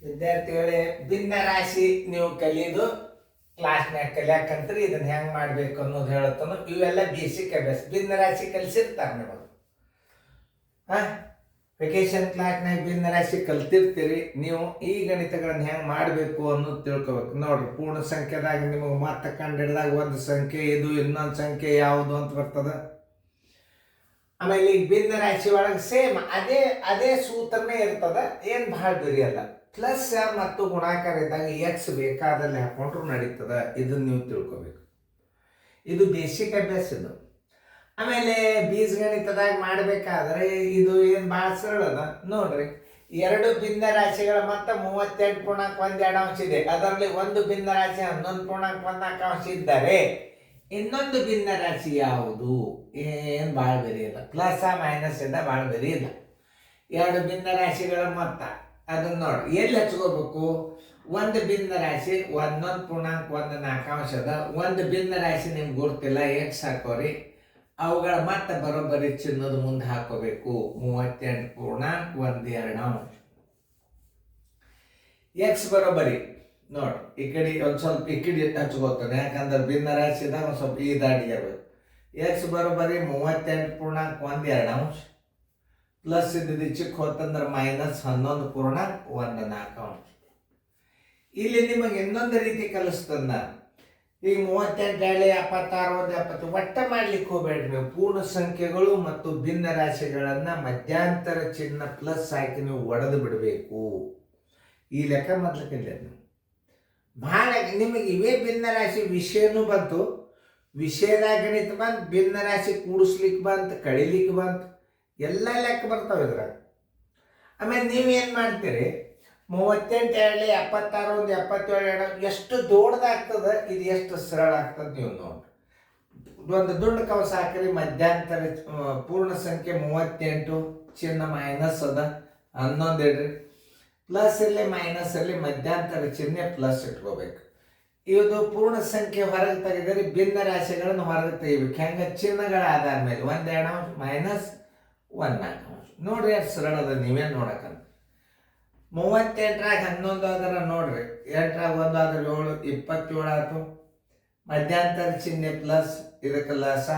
ವಿದ್ಯಾರ್ಥಿಗಳೇ, ಭಿನ್ನ ರಾಶಿ ನೀವು ಕಲಿಯೋದು ಕ್ಲಾಸ್ನಾಗ ಕಲಿಯಾಕಂತ್ರಿ ಇದನ್ನ ಹೆಂಗ್ ಮಾಡ್ಬೇಕು ಅನ್ನೋದು ಹೇಳತ್ತನು. ಇವೆಲ್ಲ ಬೇಸಿಕ್ ಅಭ್ಯಾಸ. ಭಿನ್ನ ರಾಶಿ ಕಲಿಸಿರ್ತಾರೆ ನಿಮಗೆ. ವೆಕೇಶನ್ ಕ್ಲಾಸ್ನಾಗ ಭಿನ್ನ ರಾಶಿ ಕಲ್ತಿರ್ತೀರಿ. ನೀವು ಈ ಗಣಿತಗಳನ್ನ ಹೆಂಗ್ ಮಾಡಬೇಕು ಅನ್ನೋದು ತಿಳ್ಕೊಬೇಕು. ನೋಡ್ರಿ, ಪೂರ್ಣ ಸಂಖ್ಯೆದಾಗ ನಿಮಗೆ ಮತ್ತೆ ಕಂಡಿಡಿದಾಗ ಒಂದು ಸಂಖ್ಯೆ ಇದು, ಇನ್ನೊಂದು ಸಂಖ್ಯೆ ಯಾವುದು ಅಂತ ಬರ್ತದ. ಆಮೇಲೆ ಈಗ ಭಿನ್ನ ರಾಶಿ ಒಳಗೆ ಸೇಮ್ ಅದೇ ಸೂತ್ರನೇ ಇರ್ತದ, ಏನು ಭಾಳ ಬೇರೆಯಲ್ಲ. ಪ್ಲಸ್ ಮತ್ತು ಗುಣಾಕಾರ ಇದ್ದಾಗ ಎಕ್ಸ್ ಬೇಕಾದಲ್ಲಿ ಹಾಕೊಂಡ್ರು ನಡೀತದ. ಇದನ್ನ ನೀವು ತಿಳ್ಕೊಬೇಕು. ಇದು ಬೇಸಿಕ್ ಅಭ್ಯಾಸ ಇದು. ಆಮೇಲೆ ಬೀಜಗಣಿತದಾಗ ಮಾಡಬೇಕಾದ್ರೆ ಇದು ಏನು ಭಾಳ ಸರಳ ಅದ ನೋಡ್ರಿ. ಎರಡು ಭಿನ್ನ ರಾಶಿಗಳ ಮೊತ್ತ 38.12 ಇದೆ. ಅದರಲ್ಲಿ ಒಂದು ಭಿನ್ನ ರಾಶಿ 11.14 ಇದ್ದರೆ ಇನ್ನೊಂದು ಭಿನ್ನ ರಾಶಿ ಯಾವುದು? ಏನು ಭಾಳ ಬೇರೆ ಇಲ್ಲ. ಪ್ಲಸ್ ಮೈನಸ್ ಇಂದ ಭಾಳ ಬೇರೆ ಇಲ್ಲ. ಎರಡು ಭಿನ್ನ ರಾಶಿಗಳ ಮೊತ್ತ ಅದನ್ನ ನೋಡಿ ಎಲ್ಲಿ ಹಚ್ಕೋಬೇಕು. ಒಂದು ಭಿನ್ನ ರಾಶಿ 11.14 ಅದ. ಒಂದು ಭಿನ್ನ ರಾಶಿ ನಿಮ್ಗೆ ಗೊತ್ತಿಲ್ಲ, ಎಕ್ಸ್ ಹಾಕೋರಿ. ಅವುಗಳ ಮತ್ತೆ ಬರೋಬ್ಬರಿ ಚಿನ್ನದ ಮುಂದೆ ಹಾಕೋಬೇಕು. 38.12 ಎಕ್ಸ್ ಬರೋಬ್ಬರಿ ನೋಡಿ. ಈ ಕಡೆ ಒಂದು ಸ್ವಲ್ಪ ಈ ಕಡೆ ಹಚ್ಕೋತಾನೆ, ಯಾಕಂದ್ರೆ ಭಿನ್ನ ರಾಶಿದಾಗ ಒಂದು ಸ್ವಲ್ಪ ಈ ದಾಡಿ ಇರಬೇಕು. ಎಕ್ಸ್ ಬರೋಬ್ಬರಿ 38.12 ಪ್ಲಸ್ ಇದ್ದಿದ್ದು ಚಿಕ್ಕ ಹೋತಂದ್ರೆ ಮೈನಸ್ 11.14. ಇಲ್ಲಿ ನಿಮಗೆ ಇನ್ನೊಂದು ರೀತಿ ಕಲಿಸ್ತದ. ಈಗ 38 76 70 ಒಟ್ಟ ಮಾಡ್ಲಿಕ್ಕೆ ಹೋಗ್ಬೇಡ್ರಿ ನೀವು. ಪೂರ್ಣ ಸಂಖ್ಯೆಗಳು ಮತ್ತು ಭಿನ್ನ ರಾಶಿಗಳನ್ನ ಮಧ್ಯಂತರ ಚಿಹ್ನ ಪ್ಲಸ್ ಹಾಕಿ ನೀವು ಒಡೆದು ಬಿಡಬೇಕು. ಈ ಲೆಕ್ಕ ಮೊದಲಕ್ಕಿಲ್ಲ. ನೀವು ಭಾಳ ನಿಮಗೆ ಇವೇ ಭಿನ್ನ ರಾಶಿ ವಿಷಯನೂ ಬಂತು, ವಿಷಯದಾಗ ಗಣಿತ ಬಂತು, ಭಿನ್ನ ರಾಶಿ ಕೂಡಿಸ್ಲಿಕ್ಕೆ ಬಂತು, ಕಳಿಲಿಕ್ಕೆ ಬಂತು, ಎಲ್ಲ ಲೆಕ್ಕ ಬರ್ತಾವೆ ಇದ್ರಾಗ. ಆಮೇಲೆ ನೀವೇನು ಮಾಡ್ತೀರಿ, 38 76 77 ಎಷ್ಟು ದೊಡ್ಡದಾಗ್ತದೆ, ಇದು ಎಷ್ಟು ಸರಳ ಆಗ್ತದೆ ನೀವು ನೋಡಿ. ಒಂದು ದುಡ್ಡು ಕವಸ ಹಾಕಿರಿ. ಮಧ್ಯಂತರ ಪೂರ್ಣ ಸಂಖ್ಯೆ 38, ಚಿಹ್ನ ಮೈನಸ್ ಅದ, 11 ಇಡ್ರಿ. ಪ್ಲಸ್ ಇಲ್ಲಿ ಮೈನಸ್ ಅಲ್ಲಿ ಮಧ್ಯಂತರ ಚಿಹ್ನೆ ಪ್ಲಸ್ ಇಟ್ಕೋಬೇಕು. ಇದು ಪೂರ್ಣ ಸಂಖ್ಯೆ ಹೊರಗೆ ತೆಗೆದರೆ ಭಿನ್ನ ರಾಶಿಗಳನ್ನು ಹೊರಗೆ ತೆಗಿಬೇಕು. ಹೆಂಗೆ? ಚಿಹ್ನೆಗಳ ಆಧಾರ ಮೇಲೆ 1 ಮೈನಸ್ 1 ನೋಡ್ರಿ, ಎಷ್ಟು ಸರಳ ಅದ. ನೀವೇನು ನೋಡಕಂತ 38 11 ಆದ್ರೆ ನೋಡ್ರಿ, 8 1 ಆದ್ರೆ 7 27 ಆಯ್ತು. ಮಧ್ಯಂತರ ಚಿಹ್ನೆ ಪ್ಲಸ್, ಇದಕ್ಕೆ ಲಸ.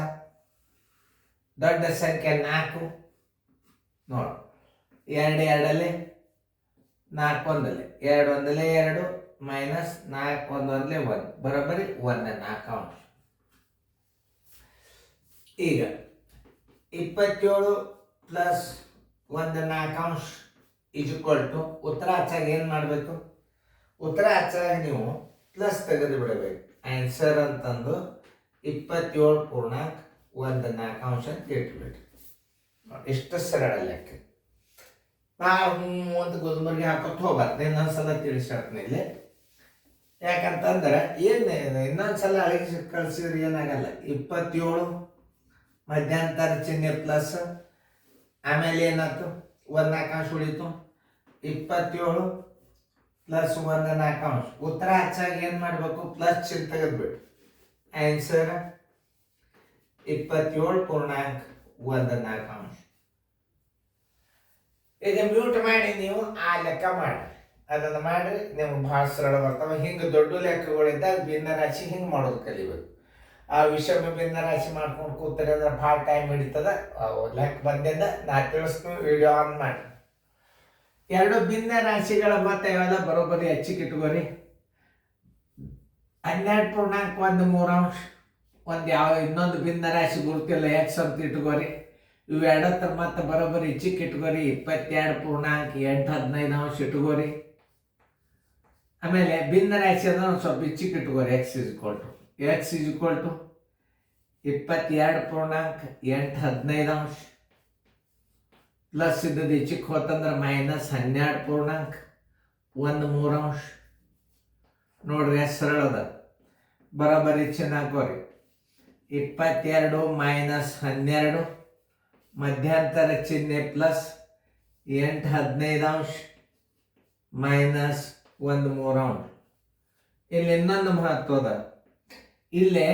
ದೊಡ್ಡ ಸಂಖ್ಯೆ 4 ನೋಡಿ. 2 2 4 1 2 1 2 ಮೈನಸ್ 4 1 1 ಬರೋಬ್ಬರಿ 1 ಈಗ 27 ಪ್ಲಸ್ 1 ಈಜ್ವಲ್ ಟು ಉತ್ತರ ಹಚ್ಚಾಗ ಏನು ಮಾಡಬೇಕು? ಉತ್ತರ ಹಚ್ಚಾಗ ನೀವು ಪ್ಲಸ್ ತೆಗೆದು ಬಿಡಬೇಕು. ಆನ್ಸರ್ ಅಂತಂದು 27.14 ಅಂತ ಇಟ್ಬಿಟ್ಟು ಇಷ್ಟು ಸರಳ ಲೆಕ್ಕ. ನಾವು ಒಂದು ಗುಲ್ಬರ್ಗಿ ಹಾಕೋತ ಹೋಗ್ಬಾರ್ದು. ಇನ್ನೊಂದ್ಸಲ ತಿಳಿಸ್ತೀನಿ ಇಲ್ಲಿ. ಯಾಕಂತಂದ್ರೆ ಏನು ಇನ್ನೊಂದ್ಸಲ ಅಳಿಸಿ ಕಳಿಸಿದ್ರೆ ಏನಾಗಲ್ಲ. 27 ಮಧ್ಯಂತರ ಚಿಹ್ನೆ ಪ್ಲಸ್, ಆಮೇಲೆ ಏನಾಯ್ತು 1 ಉಳಿತು. 27 ಪ್ಲಸ್ 1 ಉತ್ತರ ಹಚ್ಚಾಗ ಏನು ಮಾಡಬೇಕು? ಪ್ಲಸ್ ಚಿಹ್ನೆ ತೆಗೆದ್ಬಿಟ್ಟು ಆನ್ಸರ್ 27.14. ಈಗ ಮ್ಯೂಟ್ ಮಾಡಿ ನೀವು ಆ ಲೆಕ್ಕ ಮಾಡಿ. ಅದನ್ನು ಮಾಡಿರಿ, ನಿಮ್ಗೆ ಭಾಳ ಸರಳ ಬರ್ತವೆ. ಹಿಂಗೆ ದೊಡ್ಡ ಲೆಕ್ಕಗಳಿದ್ದಾಗ ಭಿನ್ನ ರಾಶಿ ಹಿಂಗೆ ಮಾಡೋದು ಕಲಿಬೇಕು. ಆ ವಿಷಮ ಭಿನ್ನ ರಾಶಿ ಮಾಡ್ಕೊಂಡು ಕೂತಾರೆ ಅಂದ್ರೆ ಭಾಳ ಟೈಮ್ ಹಿಡಿತದ. ಲೆಕ್ಕ ಬಂದಿಂದ ನಾ ತಿಳಿಸ್ತೀನಿ, ವಿಡಿಯೋ ಆನ್ ಮಾಡಿ. ಎರಡು ಭಿನ್ನ ರಾಶಿಗಳ ಮತ್ತೆ ಇವೆಲ್ಲ ಬರೋಬ್ಬರಿ ಹಚ್ಚಿಕಿಟ್ಕೋರಿ. 12.13 ಒಂದು ಇನ್ನೊಂದು ಭಿನ್ನ ರಾಶಿ ಗುರುತಿಲ್ಲ, ಎಕ್ಸ್ ಅಂತ ಇಟ್ಕೋರಿ. ಇವು ಎರಡತ್ರ ಮತ್ತೆ ಬರೋಬ್ಬರಿ ಹೆಚ್ಚಿಕ್ಕಿಟ್ಕೋರಿ. 22.815 ಇಟ್ಕೋರಿ. ಆಮೇಲೆ ಭಿನ್ನ ರಾಶಿ ಅಂದ್ರೆ ಒಂದು ಸ್ವಲ್ಪ ಹೆಚ್ಚಿಕ್ಕಿಟ್ಕೋರಿ. X is equal to 22.815 plus ಇದ್ದದ್ದು ಹೆಚ್ಚಿಗೆ ಹೋತಂದ್ರೆ ಮೈನಸ್ 12.13 ನೋಡ್ರಿ, ಎಷ್ಟು ಸರಳ ಅದ. ಬರೋಬ್ಬರಿ ಚಿಹ್ನೆ ಹಾಕೋರಿ. 22 ಮೈನಸ್ 12 ಮಧ್ಯಂತರ ಚಿಹ್ನೆ ಪ್ಲಸ್ 815 ಮೈನಸ್ 13. ಇಲ್ಲಿ ಇನ್ನೊಂದು ಮಹತ್ವದ. ಇಲ್ಲೇ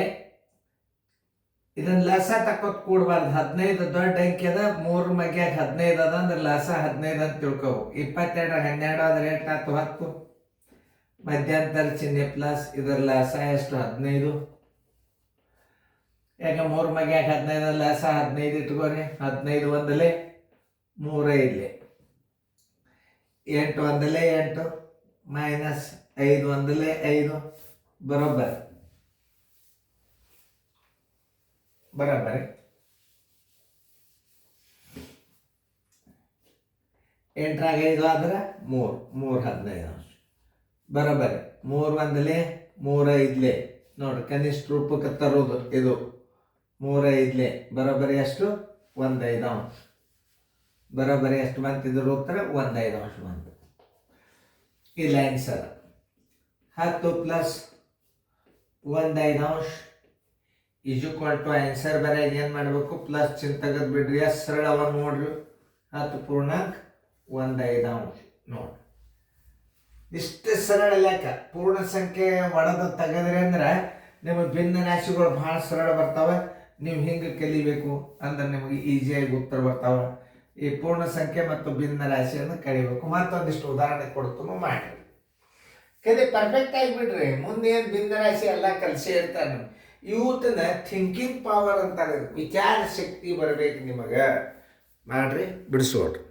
ಇದನ್ನ ಲಸ ತಕ್ಕೊತ್ ಕೂಡಬಾರ್ದು. 15 ದೊಡ್ಡ ಅಂಕಿ ಅದ, 3 ಮಗ್ಯಾಗ 15 ಅದ ಅಂದ್ರೆ ಲಸ 15 ಅಂತ ತಿಳ್ಕೊಬೇಕು. 22 12 ಆದ್ರೆ 8 10 10 ಮಧ್ಯಂತರ ಚಿಹ್ನೆ ಪ್ಲಸ್, ಇದರ ಲಸ ಎಷ್ಟು 15. ಯಾಕೆ 3 ಮಗ್ಯಾಗ 15 ಲಸ 15 ಇಟ್ಕೋರಿ. 15 ಒಂದಲೇ 3 5 8 ಒಂದಲೇ 8 ಮೈನಸ್ 5 ಒಂದಲೇ 5 ಬರೋಬ್ಬರ ಬರೋಬ್ಬರಿ. 8ರಾಗ 5 ಆದ್ರೆ 3 3 15 ಬರೋಬ್ಬರಿ. 3 ಒಂದಲೇ 3 5 ನೋಡ್ರಿ, ಕನಿಷ್ಠ ರೂಪಕ್ಕೆ ತರೋದು ಇದು 3 5 ಬರೋಬ್ಬರಿ ಎಷ್ಟು 1 5 ಬರೋಬ್ಬರಿ ಎಷ್ಟು ಬಂತು? ಇದ್ರ ಉತ್ತರ 1 5 ಬಂತು. ಇಲ್ಲ answer 10 plus 1 5 is equal to answer ಬರೆಯಾಗ ಏನು ಮಾಡಬೇಕು? ಪ್ಲಸ್ ಚಿನ್ ತೆಗೆದು ಬಿಡ್ರಿ. ಎಷ್ಟು ಸರಳವನ್ನು ನೋಡ್ರಿ. 10 ಪೂರ್ಣಾಂಕ 1 5 ನೋಡ್ರಿ, ಇಷ್ಟು ಸರಳ ಲೆಕ್ಕ. ಪೂರ್ಣ ಸಂಖ್ಯೆ ಒಡೆದು ತೆಗೆದ್ರಿ ಅಂದ್ರೆ ನಿಮಗೆ ಭಿನ್ನ ರಾಶಿಗಳು ಭಾಳ ಸರಳ ಬರ್ತಾವೆ. ನೀವು ಹಿಂಗೆ ಕಲಿಬೇಕು ಅಂದ್ರೆ ನಿಮಗೆ ಈಸಿಯಾಗಿ ಉತ್ತರ ಬರ್ತಾವೆ. ಈ ಪೂರ್ಣ ಸಂಖ್ಯೆ ಮತ್ತು ಭಿನ್ನ ರಾಶಿಯನ್ನು ಕಲಿಬೇಕು. ಮತ್ತೊಂದಿಷ್ಟು ಉದಾಹರಣೆ ಕೊಡ್ತು ಮಾಡಿ ಕಲಿ ಪರ್ಫೆಕ್ಟ್ ಆಗಿಬಿಡ್ರಿ. ಮುಂದೆ ಏನು ಭಿನ್ನ ರಾಶಿ ಎಲ್ಲ ಕಲಿಸಿ ಇರ್ತಾನೆ. ಇವತ್ತಿನ ಥಿಂಕಿಂಗ್ ಪವರ್ ಅಂತಾರೆ, ವಿಚಾರ ಶಕ್ತಿ ಬರಬೇಕು ನಿಮಗೆ. ಮಾಡ್ರಿ, ಬಿಡಿಸೋಡ್ರಿ.